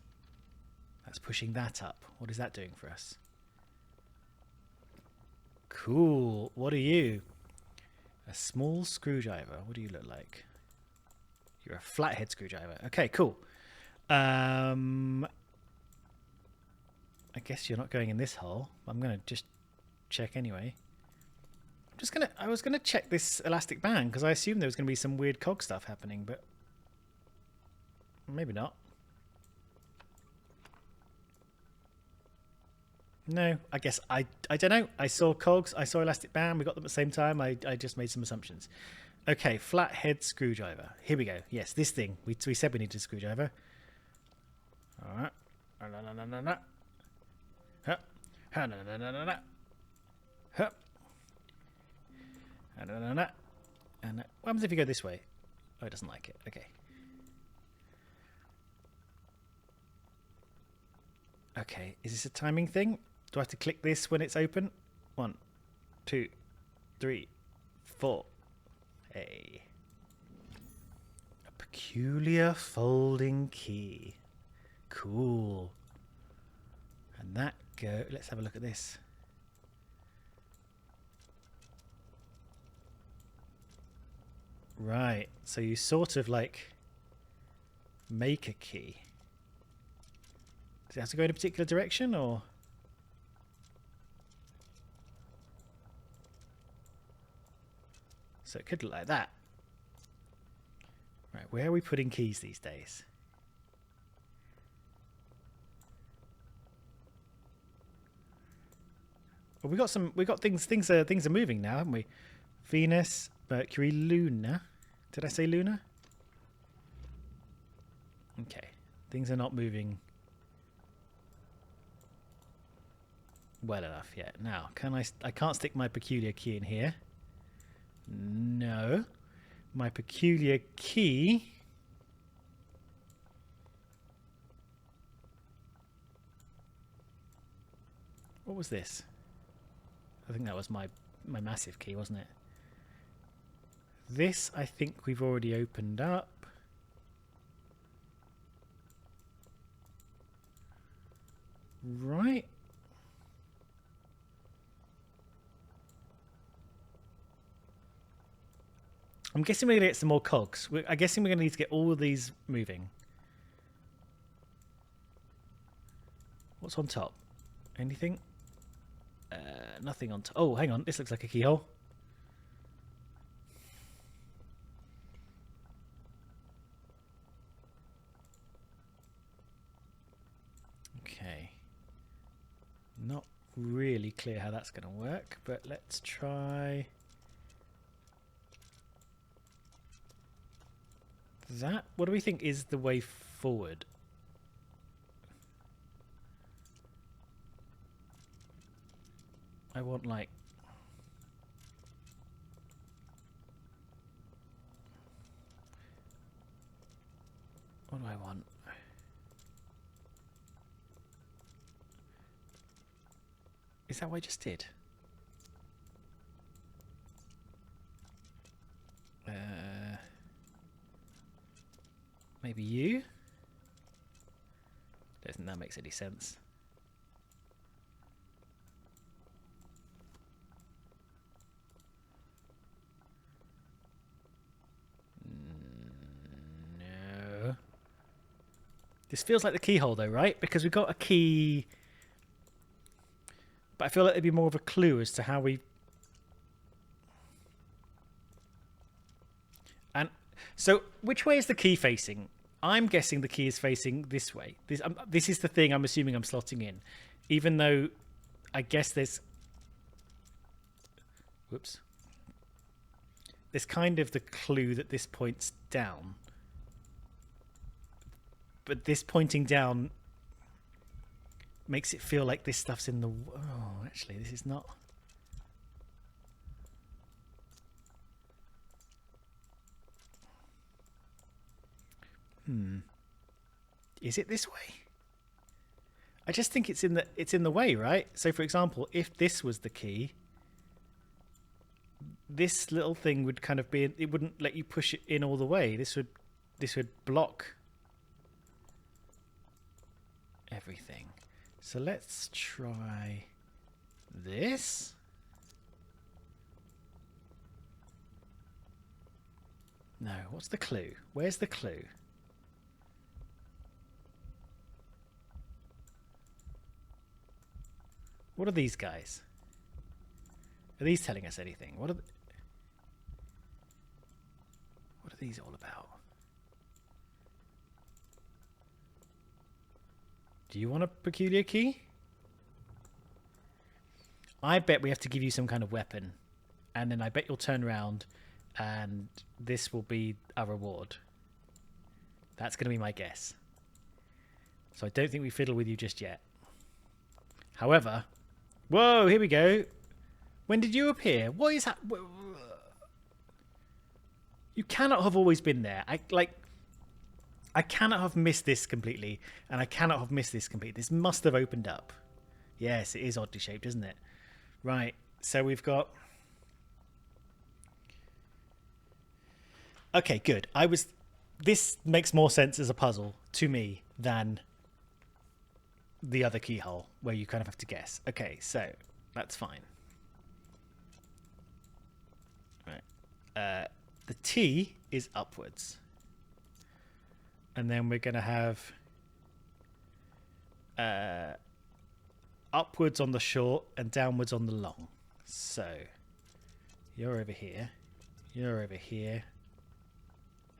S1: That's pushing that up. What is that doing for us? Cool. What are you? A small screwdriver. What do you look like? You're a flathead screwdriver. Okay, cool. I guess you're not going in this hole. I'm going to just check anyway. I was gonna check this elastic band because I assumed there was gonna be some weird cog stuff happening, but maybe not. No, I guess I don't know. I saw cogs, I saw elastic band, we got them at the same time. I just made some assumptions. Okay, flathead screwdriver. Here we go. Yes, this thing. We said we needed a screwdriver. All right. And what happens if you go this way? Oh, it doesn't like it. Okay. Okay, is this a timing thing? Do I have to click this when it's open? 1, 2, 3, 4. Hey. A peculiar folding key. Cool. And that go. Let's have a look at this. Right. So you sort of like make a key. Does it have to go in a particular direction or? So it could look like that. Right, where are we putting keys these days? Well, we got things are moving now, haven't we? Venus, Mercury, Luna. Did I say Luna? Okay. Things are not moving well enough yet. Now, I can't stick my peculiar key in here. No. My peculiar key. What was this? I think that was my massive key, wasn't it? This, I think we've already opened up. Right. I'm guessing we're going to get some more cogs. I'm guessing we're going to need to get all of these moving. What's on top? Anything? Nothing on top. Oh, hang on. This looks like a keyhole. Okay. Not really clear how that's going to work, but let's try that. What do we think is the way forward? I want like what do I want? Is that what I just did? Maybe you? Don't think that makes any sense. No. This feels like the keyhole though, right? Because we've got a key, but I feel like there'd be more of a clue as to how we... And so which way is the key facing? I'm guessing the key is facing this way. This is the thing I'm assuming I'm slotting in. Even though I guess there's... Whoops. There's kind of the clue that this points down. But this pointing down makes it feel like this stuff's in the... Oh, actually, this is not... Is it this way? I just think it's in the way, right? So for example, if this was the key, this little thing would kind of be, it wouldn't let you push it in all the way. This would block everything. So let's try this. No, what's the clue? Where's the clue? What are these guys? Are these telling us anything? What are these all about? Do you want a peculiar key? I bet we have to give you some kind of weapon. And then I bet you'll turn around and this will be a reward. That's going to be my guess. So I don't think we fiddle with you just yet. However... Whoa, here we go. When did you appear? What is that? You cannot have always been there. I cannot have missed this completely. And I cannot have missed this completely. This must have opened up. Yes, it is oddly shaped, isn't it? Right, so we've got... Okay, good. This makes more sense as a puzzle to me than the other keyhole, where you kind of have to guess. Okay, so that's fine. Right. The T is upwards. And then we're going to have upwards on the short and downwards on the long. So you're over here. You're over here.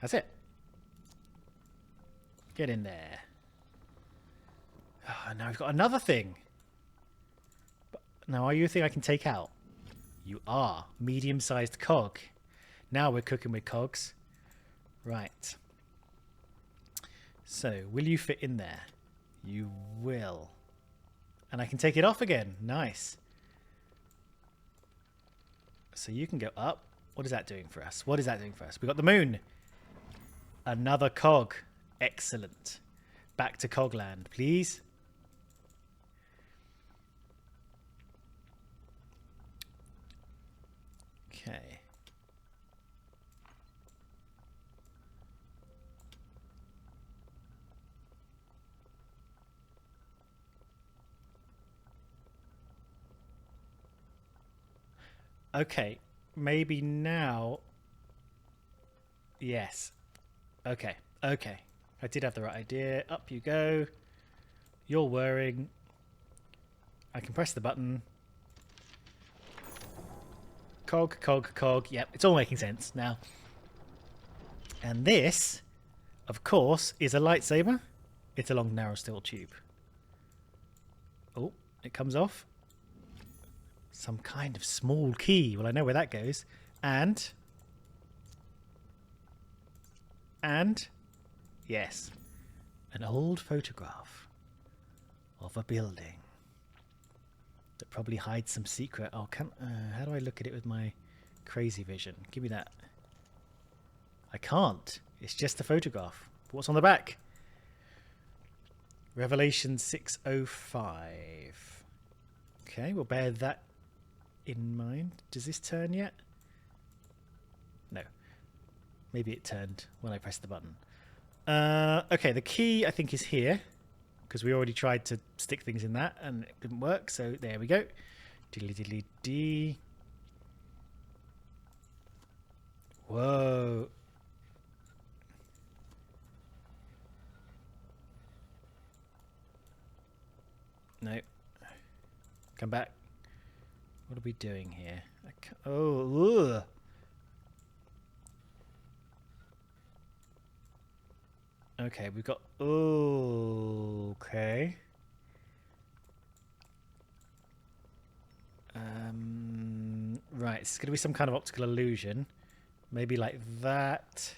S1: That's it. Get in there. Oh, now we've got another thing. But now, are you a thing I can take out? You are. Medium-sized cog. Now we're cooking with cogs. Right. So, will you fit in there? You will. And I can take it off again. Nice. So you can go up. What is that doing for us? What is that doing for us? We've got the moon. Another cog. Excellent. Back to Cogland, please. Okay. Okay. Maybe now. Yes. Okay. Okay. I did have the right idea. Up you go. You're whirring. I can press the button. Cog, cog, cog. Yep, it's all making sense now. And this, of course, is a lightsaber. It's a long, narrow steel tube. Oh, it comes off. Some kind of small key. Well, I know where that goes. And... yes, an old photograph of a building that probably hides some secret. Oh, how do I look at it with my crazy vision? Give me that. I can't. It's just a photograph. What's on the back? Revelation 6:05. Okay, we'll bear that in mind. Does this turn yet? No. Maybe it turned when I pressed the button. Okay, the key I think is here, because we already tried to stick things in that and it didn't work, so there we go. Diddly diddly dee. Whoa. No. Come back. What are we doing here? Oh, ugh. Okay, we've got... Oh, okay. Right, it's going to be some kind of optical illusion. Maybe like that.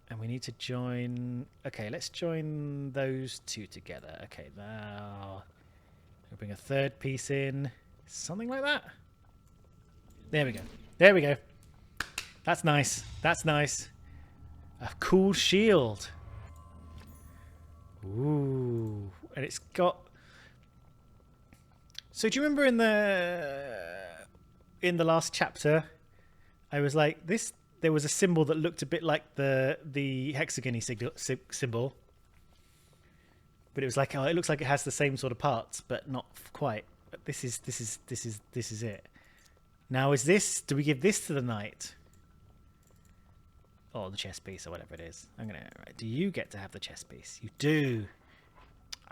S1: And we need to join... Okay, let's join those two together. Okay, now... We'll bring a third piece in. Something like that. There we go. There we go. That's nice. That's nice. A cool shield. Ooh. And it's got... So do you remember in the last chapter, I was like, there was a symbol that looked a bit like the hexagony symbol. But it was like, oh, it looks like it has the same sort of parts, but not quite. But this is it. Now is this, do we give this to the knight? Or the chess piece, or whatever it is. Right, do you get to have the chess piece? You do.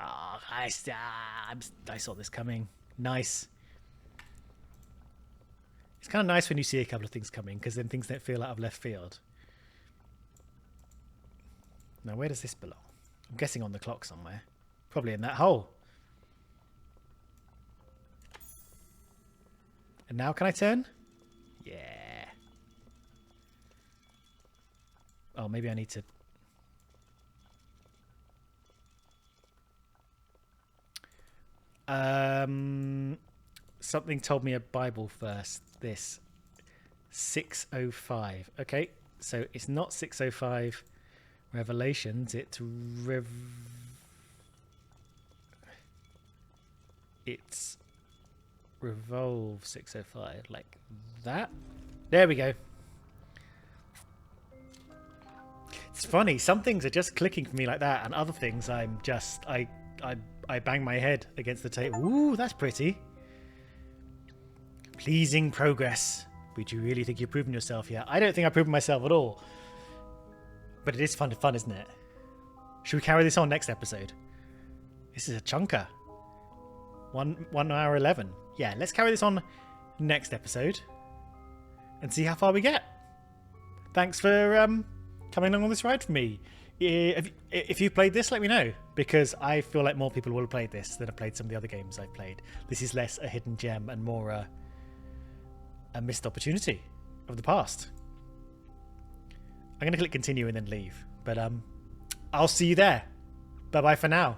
S1: Oh, I saw this coming. Nice. It's kind of nice when you see a couple of things coming, because then things don't feel out of left field. Now, where does this belong? I'm guessing on the clock somewhere. Probably in that hole. And now can I turn? Yeah. Oh, maybe I need to... Something told me a Bible verse. This 605. Okay, so it's not 605 Revelations. It's Revolve 605, like that. There we go. It's funny. Some things are just clicking for me like that, and other things I'm just I bang my head against the table. Ooh, that's pretty. Pleasing progress. But you really think you've proven yourself yet? I don't think I've proven myself at all. But it is fun, isn't it? Should we carry this on next episode? This is a chunker. 1 hour 11. Yeah, let's carry this on next episode and see how far we get. Thanks for coming along on this ride for me. If you've played this, let me know, because I feel like more people will have played this than have played some of the other games I've played. This is less a hidden gem and more a missed opportunity of the past. I'm going to click continue and then leave, but I'll see you there. Bye bye for now.